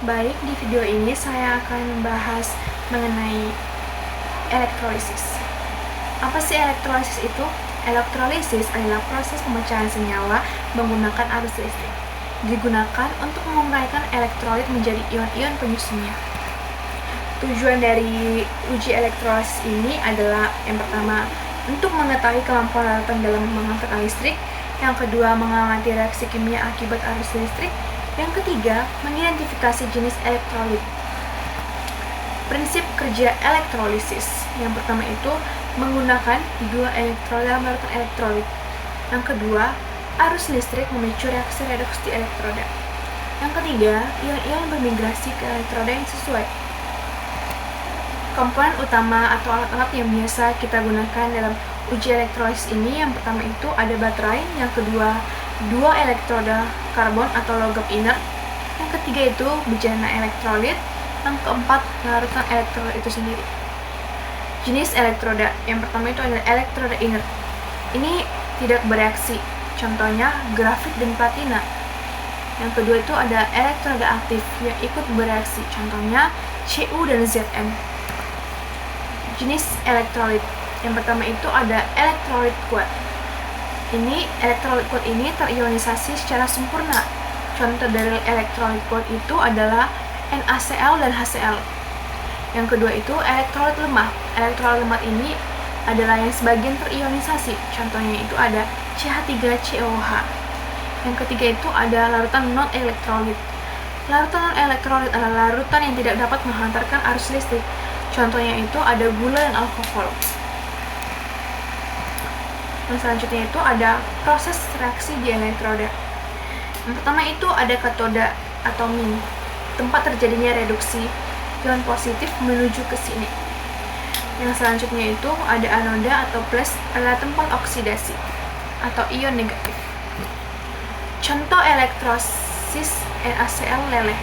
Baik, di video ini saya akan membahas mengenai elektrolisis. Apa sih elektrolisis itu? Elektrolisis adalah proses pemecahan senyawa menggunakan arus listrik. Digunakan untuk menguraikan elektrolit menjadi ion-ion penyusunnya. Tujuan dari uji elektrolisis ini adalah yang pertama, untuk mengetahui kemampuan larutan dalam menghantarkan listrik. Yang kedua, mengamati reaksi kimia akibat arus listrik. Yang ketiga, mengidentifikasi jenis elektrolit. Prinsip kerja elektrolisis. Yang pertama itu menggunakan dua elektrolit dalam larutan elektrolit. Yang kedua, arus listrik memicu reaksi redoks di elektroda. Yang ketiga, ion-ion bermigrasi ke elektroda yang sesuai. Komponen utama atau alat-alat yang biasa kita gunakan dalam uji elektrolisis ini, yang pertama itu ada baterai, yang kedua dua elektroda karbon atau logam inert, yang ketiga itu bejana elektrolit, yang keempat larutan elektrolit itu sendiri. Jenis elektroda, yang pertama itu adalah elektroda inert. Ini tidak bereaksi, contohnya grafit dan platina. Yang kedua itu ada elektroda aktif yang ikut bereaksi, contohnya Cu dan Zn. Jenis elektrolit, yang pertama itu ada elektrolit kuat. Ini elektrolit kuat ini terionisasi secara sempurna. Contoh dari elektrolit kuat itu adalah NaCl dan HCl. Yang kedua itu elektrolit lemah. Elektrolit lemah ini adalah yang sebagian terionisasi. Contohnya itu ada CH3COH. Yang ketiga itu ada larutan non-elektrolit. Larutan non-elektrolit adalah larutan yang tidak dapat menghantarkan arus listrik. Contohnya itu ada gula dan alkohol. Yang selanjutnya itu ada proses reaksi di elektroda. Yang pertama itu ada katoda atau min, tempat terjadinya reduksi ion positif menuju ke sini. Yang selanjutnya itu ada anoda atau plus, adalah tempat oksidasi atau ion negatif. Contoh elektrolisis NaCl leleh.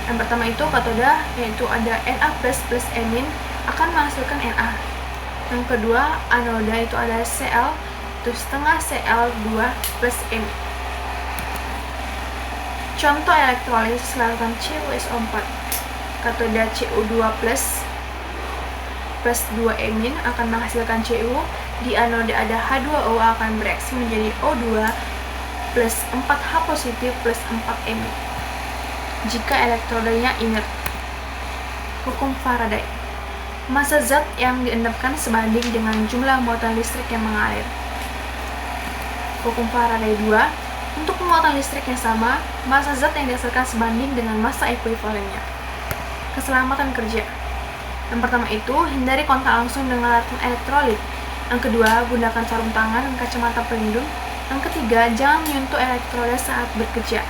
Yang pertama itu katoda, yaitu ada Na plus amin akan menghasilkan Na. Yang kedua, anoda itu ada Cl, itu setengah Cl2 plus M. Contoh elektrolisis larutan CuSO4. Katoda Cu2 plus 2 emin akan menghasilkan Cu. Di anoda ada H2O akan bereaksi menjadi O2 plus 4H positif plus 4 emin. Jika elektrodanya inert. Hukum Faraday. Massa zat yang diendapkan sebanding dengan jumlah muatan listrik yang mengalir. Hukum Faraday 2. Untuk muatan listrik yang sama, massa zat yang dihasilkan sebanding dengan massa ekuivalennya. Keselamatan kerja. Yang pertama itu, hindari kontak langsung dengan larutan elektrolit. Yang kedua, gunakan sarung tangan dan kacamata pelindung. Yang ketiga, jangan menyentuh elektroda saat bekerja.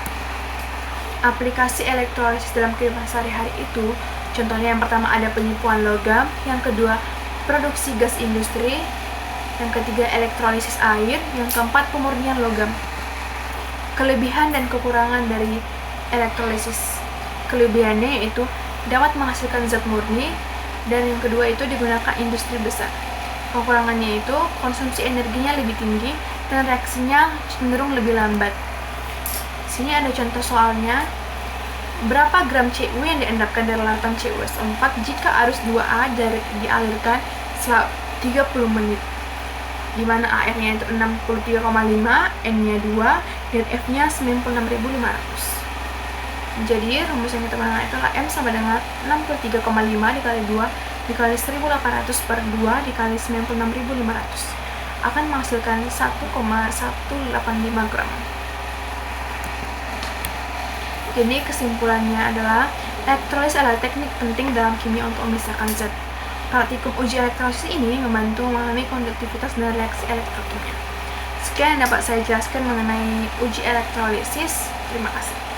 Aplikasi elektrolisis dalam kehidupan sehari-hari itu, contohnya yang pertama ada penyipuan logam, yang kedua produksi gas industri, yang ketiga elektrolisis air, yang keempat pemurnian logam. Kelebihan dan kekurangan dari elektrolisis. Kelebihannya yaitu dapat menghasilkan zat murni, dan yang kedua itu digunakan industri besar. Kekurangannya itu konsumsi energinya lebih tinggi dan reaksinya cenderung lebih lambat. Sini ada contoh soalnya. Berapa gram Cu yang diendapkan dari larutan CuSO4 jika arus 2A dialirkan selama 30 menit, di mana AR-nya itu 63,5, N-nya 2, dan F-nya 96.500. Jadi rumus yang kita gunakan itulah M sama dengan 63,5 dikali 2 dikali 1800 per 2 dikali 96.500 akan menghasilkan 1,185 gram. Jadi kesimpulannya adalah elektrolisis adalah teknik penting dalam kimia untuk memisahkan zat. Praktikum uji elektrolisis ini membantu memahami konduktivitas dan reaksi elektrokimia. Sekian yang dapat saya jelaskan mengenai uji elektrolisis. Terima kasih.